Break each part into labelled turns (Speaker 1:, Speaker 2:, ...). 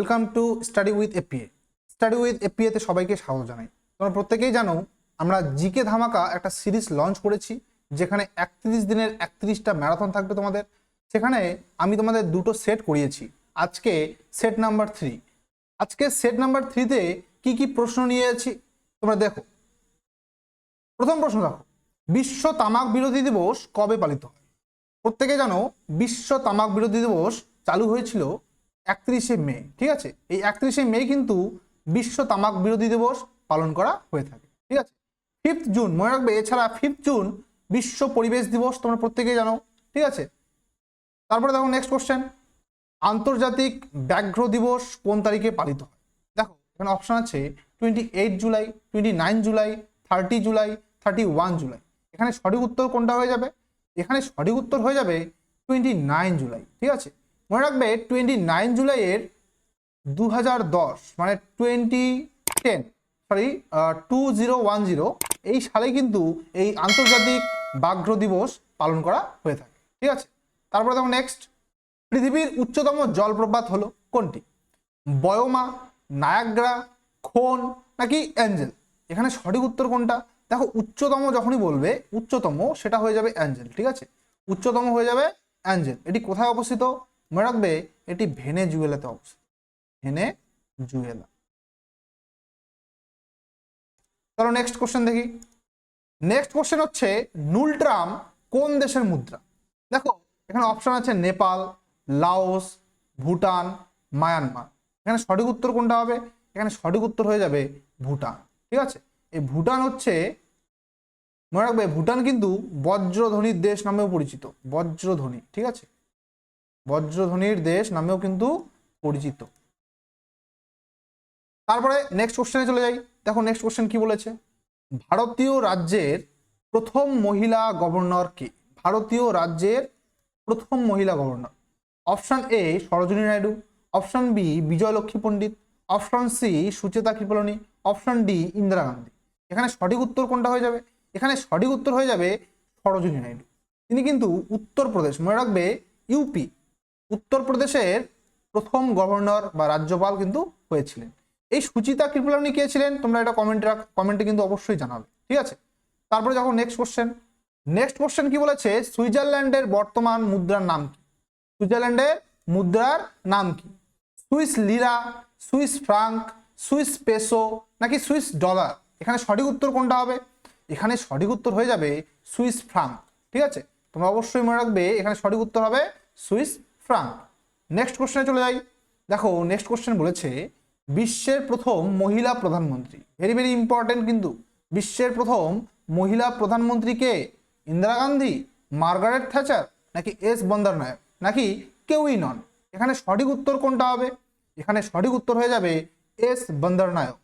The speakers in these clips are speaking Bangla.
Speaker 1: Welcome to study with APA. Study with এপিএতে সবাইকে স্বাগত জানাই। তোমরা প্রত্যেকেই জানো আমরা জিকে ধামাকা একটা সিরিজ লঞ্চ করেছি, যেখানে 31 দিনের 31টা ম্যারাথন থাকবে তোমাদের। সেখানে আমি তোমাদের দুটো সেট করিয়েছি। আজকে সেট নাম্বার 3। আজকে সেট নাম্বার 3তে কি কি প্রশ্ন নিয়েছি তোমরা দেখো। প্রথম প্রশ্ন দেখো, বিশ্ব তামাক বিরোধী দিবস কবে পালিত হয়? প্রত্যেকে জানো বিশ্ব তামাক বিরোধী দিবস চালু হয়েছিল 31শে মে। ঠিক আছে, এই 31শে মে কিন্তু বিশ্ব তামাক বিরোধী দিবস পালন করা হয়ে থাকে। ঠিক আছে, 5 জুন মনে রাখবে। এছাড়া 5 জুন বিশ্ব পরিবেশ দিবস তোমরা প্রত্যেকেই জানো। ঠিক আছে, তারপরে দেখো নেক্সট কোশ্চেন, আন্তর্জাতিক ব্যাঘ্র দিবস কোন তারিখে পালিত হয়? দেখো এখানে অপশন আছে 28 জুলাই, 29 জুলাই, 30 জুলাই, 31 জুলাই। এখানে সঠিক উত্তর কোনটা হয়ে যাবে? এখানে সঠিক উত্তর হয়ে যাবে 29 জুলাই। ঠিক আছে, মনে রাখবে 29 জুলাইয়ের 2010 মানে 2010 এই সালে কিন্তু এই আন্তর্জাতিক ব্যাঘ্র দিবস পালন করা হয়ে থাকে। ঠিক আছে, তারপরে দেখো নেক্সট, পৃথিবীর উচ্চতম জলপ্রপাত হলো কোনটি? বয়োমা, নায়াগ্রা, খোন নাকি অ্যাঞ্জেল? এখানে সঠিক উত্তর কোনটা? দেখো উচ্চতম যখনই বলবে উচ্চতম, সেটা হয়ে যাবে অ্যাঞ্জেল। ঠিক আছে, উচ্চতম হয়ে যাবে অ্যাঞ্জেল। এটি কোথায় অবস্থিত মনে রাখবে? এটি ভেনেজুয়েলাতে অবস্থিত, ভেনেজুয়েলা। চলো নেক্সট কোশ্চেন দেখি। নেক্সট কোশ্চেন হচ্ছে, নুলট্রাম কোন দেশের মুদ্রা? দেখো এখানে অপশন আছে নেপাল, লাওস, ভুটান, মায়ানমার। এখানে সঠিক উত্তর কোনটা হবে? এখানে সঠিক উত্তর হয়ে যাবে ভুটান। ঠিক আছে, এই ভুটান হচ্ছে, মনে রাখবে ভুটান কিন্তু বজ্রধ্বনির দেশ নামেও পরিচিত। বজ্রধ্বনি, ঠিক আছে, বজ্রধ্বনির দেশ নামেও কিন্তু পরিচিত। তারপরে নেক্সট কোশ্চেনে চলে যাই। দেখো নেক্সট কোশ্চেন কি বলেছে, ভারতীয় রাজ্যের প্রথম মহিলা গভর্নর কে? ভারতীয় রাজ্যের প্রথম মহিলা governor. Option A Sarojini Naidu, option B Vijayalakshmi Pandit, option C Sucheta Kripalani, option D Indira Gandhi. এখানে সঠিক উত্তর কোনটা হয়ে যাবে? এখানে সঠিক উত্তর হয়ে যাবে সরোজিনী নাইডু। তিনি কিন্তু উত্তরপ্রদেশ, মনে রাখবে ইউপি, উত্তরপ্রদেশের প্রথম গভর্নর বা রাজ্যপাল কিন্তু হয়েছিলেন। এই সুচিতা কৃপলানি কে ছিলেন? তোমরা এটা কমেন্টে কিন্তু অবশ্যই জানাবে। ঠিক আছে, তারপরে যখন নেক্সট কোশ্চেন কি বলেছে, সুইজারল্যান্ডের বর্তমান মুদ্রার নাম কি? সুইজারল্যান্ডের মুদ্রার নাম কি? Swiss lira, Swiss franc, Swiss peso নাকি সুইস ডলার? এখানে সঠিক উত্তর কোনটা হবে? এখানে সঠিক উত্তর হয়ে যাবে সুইস ফ্রাঙ্ক। ঠিক আছে, তোমরা অবশ্যই মনে রাখবে এখানে সঠিক উত্তর হবে সুইস ফ্রাঙ্ক। নেক্সট কোশ্চেনে চলে যাই। দেখো নেক্সট কোশ্চেন বলেছে, বিশ্বের প্রথম মহিলা প্রধানমন্ত্রী। ভেরি ভেরি ইম্পর্টেন্ট কিন্তু। বিশ্বের প্রথম মহিলা প্রধানমন্ত্রী কে? ইন্দিরা গান্ধী, মার্গারেট থ্যাচার নাকি এস বন্দরনায়ক নাকি কেউই নন? এখানে সঠিক উত্তর কোনটা হবে? এখানে সঠিক উত্তর হয়ে যাবে এস বন্দরনায়ক।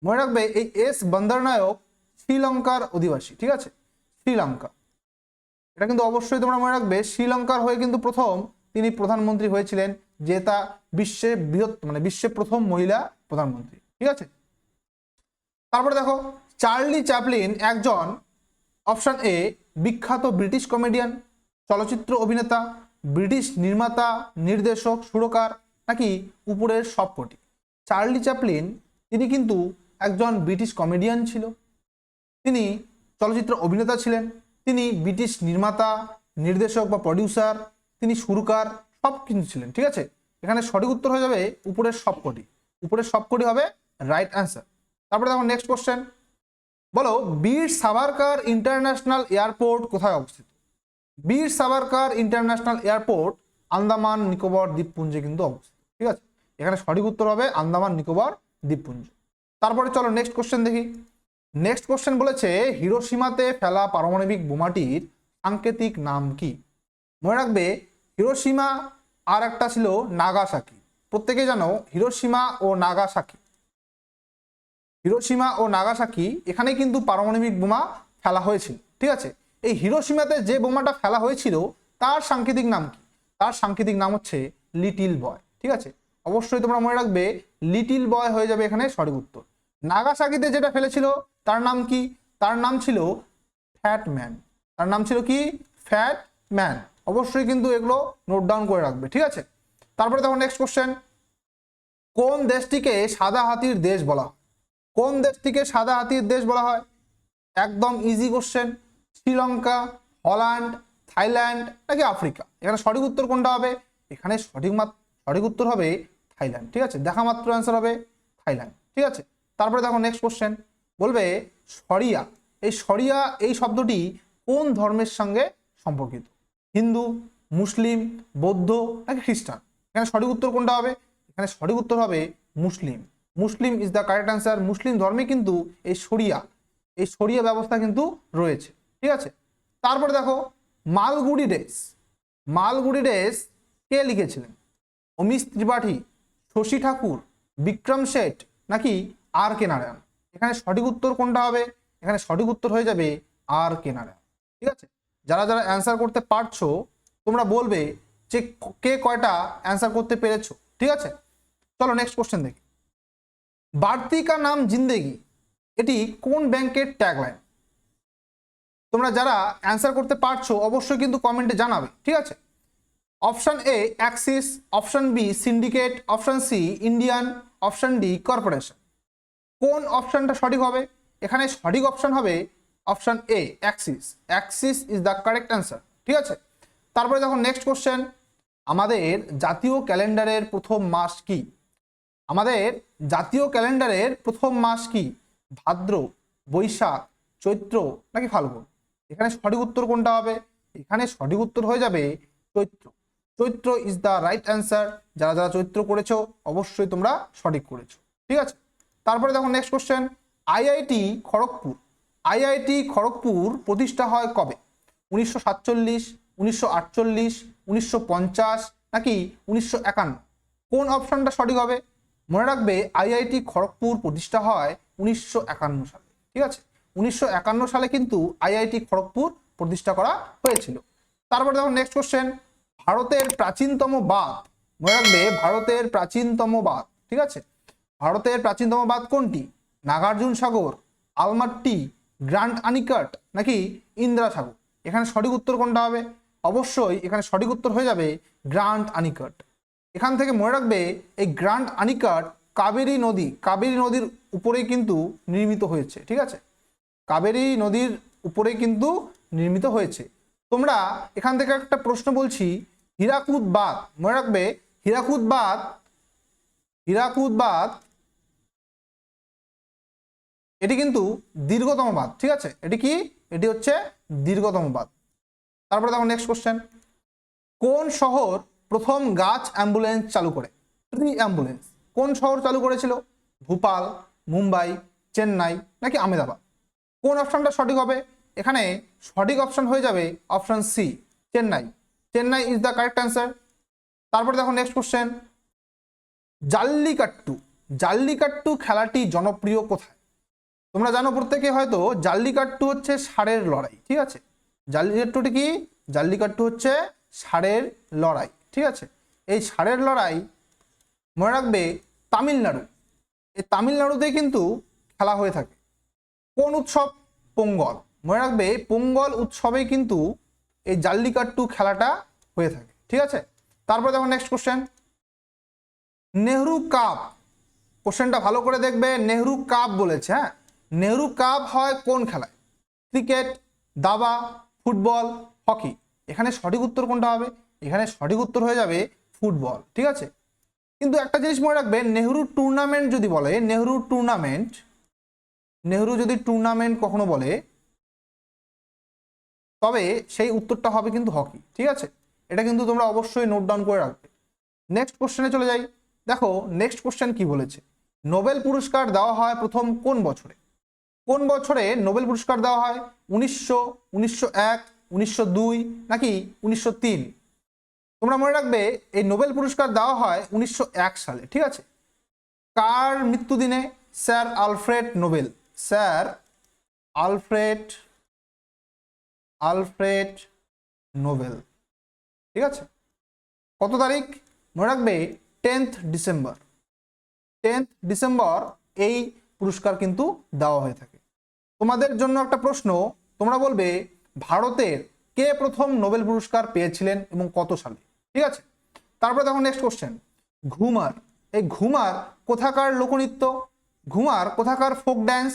Speaker 1: মনে রাখবে এই এস বন্দরনায়ক শ্রীলঙ্কার অধিবাসী। ঠিক আছে, শ্রীলঙ্কা। এটা কিন্তু অবশ্যই তোমরা মনে রাখবে, শ্রীলঙ্কার হয়ে কিন্তু প্রথম তিনি প্রধানমন্ত্রী হয়েছিলেন, যে তা বিশ্বের বিশ্বের প্রথম মহিলা প্রধানমন্ত্রী। ঠিক আছে, তারপরে দেখো, চার্লি চ্যাপলিন একজন অপশন এ বিখ্যাত ব্রিটিশ কমেডিয়ান, চলচ্চিত্র অভিনেতা, ব্রিটিশ নির্মাতা, নির্দেশক, সুরকার নাকি উপরের সবকটি? চার্লি চ্যাপলিন তিনি কিন্তু একজন ব্রিটিশ কমেডিয়ান ছিল, তিনি চলচ্চিত্র অভিনেতা ছিলেন, তিনি ব্রিটিশ নির্মাতা, নির্দেশক বা প্রডিউসার, তিনি সুরকার, সব কিছু ছিলেন। ঠিক আছে, এখানে সঠিক উত্তর হয়ে যাবে উপরের সবকটি। উপরের সবকটি হবে রাইট অ্যান্সার। তারপরে দেখো নেক্সট কোশ্চেন, বলো বীর সাভারকার ইন্টারন্যাশনাল এয়ারপোর্ট কোথায় অবস্থিত? বীর সাভারকার ইন্টারন্যাশনাল এয়ারপোর্ট আন্দামান নিকোবর দ্বীপপুঞ্জে কিন্তু অবস্থিত। ঠিক আছে, এখানে সঠিক উত্তর হবে আন্দামান নিকোবর দ্বীপপুঞ্জ। তারপরে চলো নেক্সট কোশ্চেন দেখি। নেক্সট কোশ্চেন বলেছে, হিরোশিমাতে ফেলা পারমাণবিক বোমাটির সাংকেতিক নাম কি? মনে রাখবে হিরোশিমা আর একটা ছিল নাগাসাকি। প্রত্যেকে জানো হিরোশিমা ও নাগাসাকি, হিরোশিমা ও নাগাসাকি এখানে কিন্তু পারমাণবিক বোমা ফেলা হয়েছিল। ঠিক আছে, এই হিরোশিমাতে যে বোমাটা ফেলা হয়েছিল তার সাংকেতিক নাম কি? তার সাংকেতিক নাম হচ্ছে লিটিল বয়। ঠিক আছে, অবশ্যই তোমরা মনে রাখবে লিটিল বয় হয়ে যাবে এখানে সঠিক উত্তর। নাগাসাকিতে যেটা ফেলেছিল তার নাম কি? তার নাম ছিল ফ্যাট ম্যান। তার নাম ছিল কি? Fat man. অবশ্যই কিন্তু এগুলো নোট ডাউন করে রাখবে। ঠিক আছে, তারপরে দেখো নেক্সট কোশ্চেন, কোন দেশটিকে সাদা হাতির দেশ বলা হয়? কোন দেশটিকে সাদা হাতির দেশ বলা হয়? একদম easy question. Sri Lanka, Holland, Thailand নাকি আফ্রিকা? এখানে সঠিক উত্তর কোনটা হবে? এখানে সঠিক উত্তর হবে থাইল্যান্ড। ঠিক আছে, দেখা মাত্র অ্যান্সার হবে থাইল্যান্ড। ঠিক আছে, তারপরে দেখো নেক্সট কোশ্চেন বলবে শরিয়া। এই শরিয়া এই শব্দটি কোন ধর্মের সঙ্গে সম্পর্কিত? হিন্দু, মুসলিম, বৌদ্ধ নাকি খ্রিস্টান? এখানে সঠিক উত্তর কোনটা হবে? এখানে সঠিক উত্তর হবে মুসলিম। Muslim is the correct answer. মুসলিম ধর্মে কিন্তু এই শরিয়া ব্যবস্থা কিন্তু রয়েছে। ঠিক আছে, তারপরে দেখো মালগুড়ি ডেস। মালগুড়ি ডেস কে লিখেছিলেন? অমিশ ত্রিপাঠী, শশী ঠাকুর, বিক্রম শেঠ নাকি আর কে নারায়ণ? এখানে সঠিক উত্তর কোনটা হবে? এখানে সঠিক উত্তর হয়ে যাবে আর কে নারায়ণ। ঠিক আছে, যারা যারা অ্যান্সার করতে পারছো তোমরা বলবে যে কে কয়টা অ্যান্সার করতে পেরেছো। ঠিক আছে, চলো নেক্সট কোশ্চেন দেখি। বাড়তি কা নাম জিন্দেগি এটি কোন ব্যাংকের ট্যাগলাইন? তোমরা যারা অ্যান্সার করতে পারছো অবশ্যই কিন্তু কমেন্টে জানাবে। ঠিক আছে, option A Axis, option B Syndicate, option C Indian, option D Corporation. কোন অপশনটা সঠিক হবে? এখানে সঠিক অপশন হবে option A Axis. Axis is the correct answer. ঠিক আছে, তারপরে দেখো নেক্সট কোশ্চেন। আমাদের জাতীয় ক্যালেন্ডারের প্রথম মাস কি? আমাদের জাতীয় ক্যালেন্ডারের প্রথম মাস কি? ভাদ্র, বৈশাখ, চৈত্র নাকি ফাল্গুন? এখানে সঠিক উত্তর কোনটা হবে? এখানে সঠিক উত্তর হয়ে যাবে চৈত্র। চৈত্র ইজ দ্য রাইট অ্যান্সার। যারা যারা চৈত্র করেছো অবশ্যই তোমরা সঠিক করেছো। ঠিক আছে, তারপরে দেখো next question. IIT Kharagpur. IIT Kharagpur প্রতিষ্ঠা হয় কবে? 1947, 1948, 1950 নাকি 1951? কোন অপশনটা সঠিক হবে? মনে রাখবে আইআইটি খড়গপুর প্রতিষ্ঠা হয় 1951 সালে। ঠিক আছে, 1951 সালে কিন্তু আইআইটি খড়গপুর প্রতিষ্ঠা করা হয়েছিল। তারপর দেখো নেক্সট কোশ্চেন। ভারতের প্রাচীনতম বাঁধ। মনে রাখবে ভারতের প্রাচীনতম বাঁধ। ঠিক আছে, ভারতের প্রাচীনতম বাঁধ কোনটি? নাগার্জুন সাগর, আলমাট্টি, গ্র্যান্ড আনিকাট নাকি ইন্দিরা সাগর? এখানে সঠিক উত্তর কোনটা হবে? অবশ্যই এখানে সঠিক উত্তর হয়ে যাবে গ্র্যান্ড আনিকাট। এখান থেকে মনে রাখবে এই গ্র্যান্ড আনিকাট কাবেরী নদীর উপরেই কিন্তু নির্মিত হয়েছে। ঠিক আছে, কাবেরী নদীর উপরেই কিন্তু নির্মিত হয়েছে। তোমরা এখান থেকে একটা প্রশ্ন বলছি, হীরাকুদ বাঁধ। মনে রাখবে হীরাকুদ বাঁধ এটি কিন্তু দীর্ঘতম বাঁধ। ঠিক আছে, এটি কি? এটি হচ্ছে দীর্ঘতম বাঁধ। তারপরে দেখো নেক্সট কোশ্চেন। কোন শহর প্রথম গাছ অ্যাম্বুলেন্স চালু করে? ট্রি অ্যাম্বুলেন্স কোন শহর চালু করেছিল? ভোপাল, মুম্বাই, চেন্নাই নাকি আহমেদাবাদ? কোন অপশনটা সঠিক হবে? এখানে সঠিক অপশন হয়ে যাবে option C Chennai. Chennai is the correct answer. তারপরে দেখো নেক্সট কোশ্চেন। জাল্লিকাট্টু খেলাটি জনপ্রিয় কোথায়? তোমরা জানো প্রত্যেকে হয়তো জাল্লিকাট্টু হচ্ছে ষাঁড়ের লড়াই। ঠিক আছে, জাল্লিকাট্টুটি কি? জাল্লিকাট্টু হচ্ছে ষাঁড়ের লড়াই। ঠিক আছে, এই ষাঁড়ের লড়াই মনে রাখবে তামিলনাড়ু, এই তামিলনাড়ুতে কিন্তু খেলা হয়ে থাকে। কোন উৎসব? পোঙ্গল। মনে রাখবে পোঙ্গল উৎসবে কিন্তু এই জাল্লিকাট্টু খেলাটা হয়ে থাকে। ঠিক আছে, তারপর দেখো নেক্সট কোশ্চেন। নেহরু কাপ, কোশ্চেনটা ভালো করে দেখবে। নেহরু কাপ বলেছে। হ্যাঁ, নেহরু কাপ হয় কোন খেলায়? ক্রিকেট, দাবা, ফুটবল, হকি? এখানে সঠিক উত্তর কোনটা হবে? এখানে সঠিক উত্তর হয়ে যাবে ফুটবল। ঠিক আছে, কিন্তু একটা জিনিস মনে রাখবে, নেহরু টুর্নামেন্ট যদি বলে, নেহরু যদি টুর্নামেন্ট কখনো বলে তবে সেই উত্তরটা হবে কিন্তু হকি। ঠিক আছে, এটা কিন্তু তোমরা অবশ্যই নোট ডাউন করে রাখবে। নেক্সট কোশ্চেনে চলে যাই। দেখো নেক্সট কোশ্চেন কি বলেছে। নোবেল পুরস্কার দেওয়া হয় প্রথম কোন বছরে? কোন বছরে নোবেল পুরস্কার দেওয়া হয়? 1900, 1901, 1902 নাকি 1903? তোমরা মনে রাখবে এই নোবেল পুরস্কার দেওয়া হয় 1901 সালে। ঠিক আছে, কার মৃত্যুদিনে? Sir Alfred Nobel. Sir Alfred Nobel. ঠিক আছে, কত তারিখ? মনে রাখবে 10th ডিসেম্বর। 10th ডিসেম্বর এই পুরস্কার কিন্তু দেওয়া হয়ে থাকে। তোমাদের জন্য একটা প্রশ্ন, তোমরা বলবে ভারতের কে প্রথম নোবেল পুরস্কার পেয়েছিলেন এবং কত সালে? ঠিক আছে, তারপরে দেখো নেক্সট কোশ্চেন। ঘুমার এই ঘুমার কোথাকার লোকনৃত্য? ঘুমার কোথাকার ফোক ড্যান্স?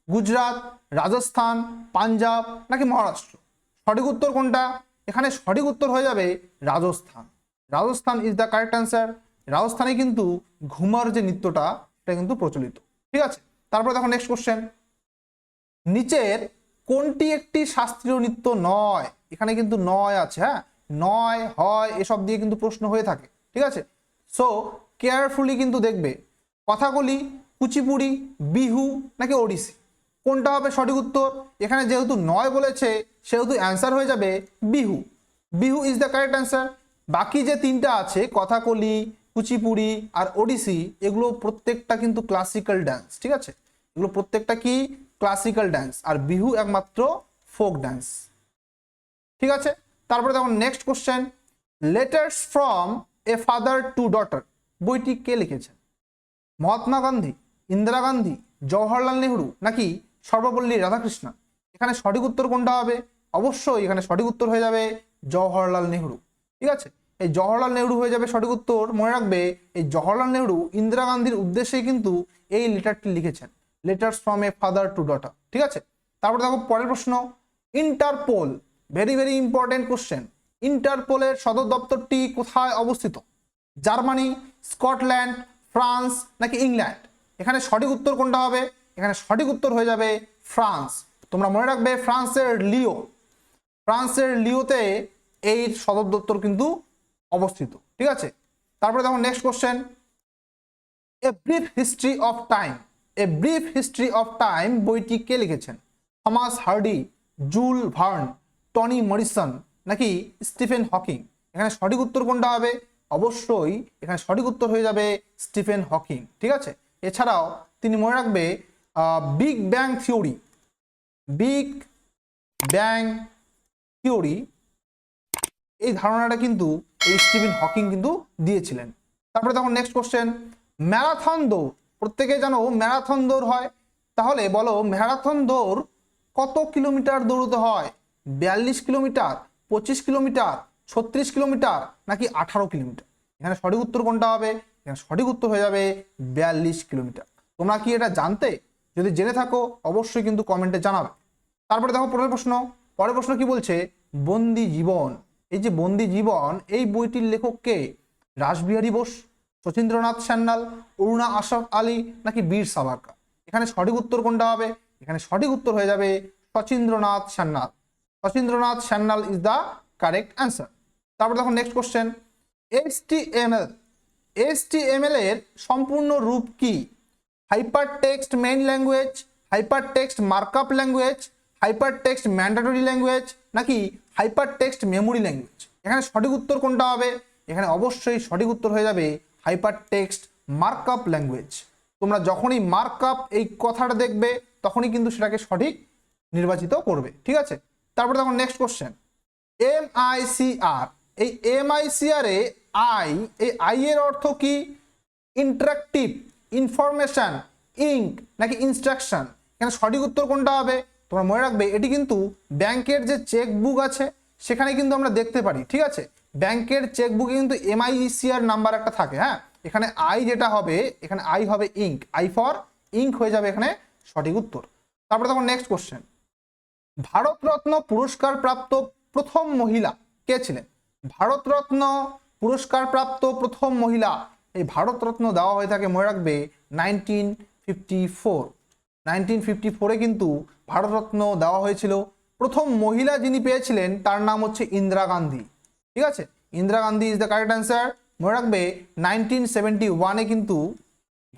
Speaker 1: গুজরাট, রাজস্থান, পাঞ্জাব নাকি মহারাষ্ট্র? সঠিক উত্তর কোনটা? এখানে সঠিক উত্তর হয়ে যাবে Rajasthan. Rajasthan is the correct answer. রাজস্থানে কিন্তু ঘুমার যে নৃত্যটা এটা কিন্তু প্রচলিত। ঠিক আছে, তারপরে দেখো নেক্সট কোশ্চেন, নিচের কোনটি একটি শাস্ত্রীয় নৃত্য নয়? এখানে কিন্তু নয় আছে, হ্যাঁ, নয় হয় এসব দিয়ে কিন্তু প্রশ্ন হয়ে থাকে। ঠিক আছে, সো কেয়ারফুলি কিন্তু দেখবে। কথাকলি, কুচিপুড়ি, বিহু নাকি ওড়িশি, কোনটা হবে সঠিক উত্তর? এখানে যেহেতু নয় বলেছে সেহেতু অ্যান্সার হয়ে যাবে Bihu. Bihu is the correct answer. বাকি যে তিনটা আছে কথাকলি, কুচিপুড়ি আর ওড়িশি, এগুলো প্রত্যেকটা কিন্তু ক্লাসিক্যাল ডান্স। ঠিক আছে, এগুলো প্রত্যেকটা কি ক্লাসিক্যাল ডান্স, আর বিহু একমাত্র ফোক ডান্স। ঠিক আছে, তারপরে দেখুন next question, letters from a father to daughter বইটি কে লিখেছেন? মহাত্মা গান্ধী, ইন্দিরা গান্ধী, জওহরলাল নেহরু নাকি সর্বপল্লী রাধাকৃষ্ণন? এখানে সঠিক উত্তর কোনটা হবে? অবশ্যই এখানে সঠিক উত্তর হয়ে যাবে জওহরলাল নেহরু। ঠিক আছে, এই জওহরলাল নেহরু হয়ে যাবে সঠিক উত্তর। মনে রাখবে এই জওহরলাল নেহরু ইন্দিরা গান্ধীর উদ্দেশ্যে কিন্তু এই লেটারটি লিখেছেন, letters from a father to daughter. ঠিক আছে, তারপর দেখো পরের প্রশ্ন, Interpol, very very important question. ইন্টারপোলের সদর দপ্তরটি কোথায় অবস্থিত? জার্মানি, স্কটল্যান্ড, ফ্রান্স নাকি ইংল্যান্ড? এখানে সঠিক উত্তর কোনটা হবে? এখানে সঠিক উত্তর হয়ে যাবে ফ্রান্স। তোমরা মনে রাখবে ফ্রান্সের লিও, ফ্রান্সের লিওতে এই সদর দপ্তর কিন্তু অবস্থিত। ঠিক আছে, তারপরে দেখো next question, a brief history of time, a brief history of time বইটি কে লিখেছেন? Thomas Hardy, Jules Verne, Tony Morrison নাকি স্টিফেন হকিং? এখানে সঠিক উত্তর কোনটা হবে? অবশ্যই এখানে সঠিক উত্তর হয়ে যাবে স্টিফেন হকিং। ঠিক আছে, এছাড়াও তিনি মনে রাখবে big bang theory, big bang theory এই ধারণাটা কিন্তু এই স্টিফেন হকিং কিন্তু দিয়েছিলেন। তারপরে দেখো নেক্সট কোশ্চেন, ম্যারাথন দৌড়, প্রত্যেকে জানো ম্যারাথন দৌড় হয়, তাহলে বলো ম্যারাথন দৌড় কত কিলোমিটার দৌড়তে হয়? 42 কিলোমিটার, 25 কিলোমিটার, 36 কিলোমিটার নাকি 18 কিলোমিটার? এখানে সঠিক উত্তর কোনটা হবে? এখানে সঠিক উত্তর হয়ে যাবে 42 কিলোমিটার। তোমরা কি এটা জানতে? যদি জেনে থাকো অবশ্যই কিন্তু কমেন্টে জানাবে। তারপরে দেখো পরের প্রশ্ন, পরের প্রশ্ন কি বলছে, বন্দি জীবন, এই যে বন্দি জীবন এই বইটির লেখক কে? রাসবিহারী বোস, শচীন্দ্রনাথ সান্যাল, অরুণা আশরাফ আলী নাকি বীর সাভারকার? এখানে সঠিক উত্তর কোনটা হবে? এখানে সঠিক উত্তর হয়ে যাবে Sachindranath Sanyal. Sachindranath Sanyal is the correct answer. তারপর দেখো নেক্সট কোশ্চেন, HTML, HTML এর সম্পূর্ণ রূপ কি? Hyper text main language, hyper text markup language, hyper text mandatory language নাকি হাইপার টেক্সট মেমোরি ল্যাঙ্গুয়েজ? এখানে সঠিক উত্তর কোনটা হবে? এখানে অবশ্যই সঠিক উত্তর হয়ে যাবে হাইপার টেক্সট মার্কআপ ল্যাঙ্গুয়েজ। তোমরা যখনই মার্কআপ এই কথাটা দেখবে তখনই কিন্তু সেটাকে সঠিক নির্বাচিত করবে। ঠিক আছে, তারপর দেখো নেক্সট কোশ্চেন, MICR, এই MICR এ আই, এই আই এর অর্থ কি? ইন্টারাক্টিভ, ইনফরমেশন, ইঙ্ক নাকি ইনস্ট্রাকশন? এখানে সঠিক উত্তর কোনটা হবে? তোমরা মনে রাখবে এটি কিন্তু ব্যাংকের যে চেক বুক আছে সেখানে কিন্তু আমরা দেখতে পারি। ঠিক আছে, ব্যাংকের চেক বুকে কিন্তু MICR নাম্বার একটা থাকে। হ্যাঁ, এখানে আই যেটা হবে, এখানে আই হবে ইঙ্ক, আই ফর ইঙ্ক হয়ে যাবে এখানে সঠিক উত্তর। তারপরে দেখো নেক্সট কোশ্চেন, ভারতরত্ন পুরস্কার প্রাপ্ত প্রথম মহিলা কে ছিলেন? ভারতরত্ন পুরস্কার প্রাপ্ত প্রথম মহিলা, এই ভারতরত্ন দেওয়া হয়ে থাকে মনে রাখবে 1954, 1954-এ কিন্তু ভারতরত্ন দেওয়া হয়েছিল। প্রথম মহিলা যিনি পেয়েছিলেন তার নাম হচ্ছে ইন্দিরা গান্ধী। ঠিক আছে, Indira Gandhi is the correct answer. মনে রাখবে 1971-এ কিন্তু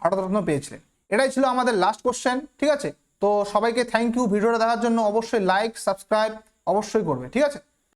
Speaker 1: ভারতরত্ন পেয়েছিলেন। এটাই ছিল আমাদের লাস্ট কোশ্চেন। ঠিক আছে, তো সবাইকে থ্যাংক ইউ ভিডিওটা দেখার জন্য। অবশ্যই লাইক সাবস্ক্রাইব অবশ্যই করবে। ঠিক আছে।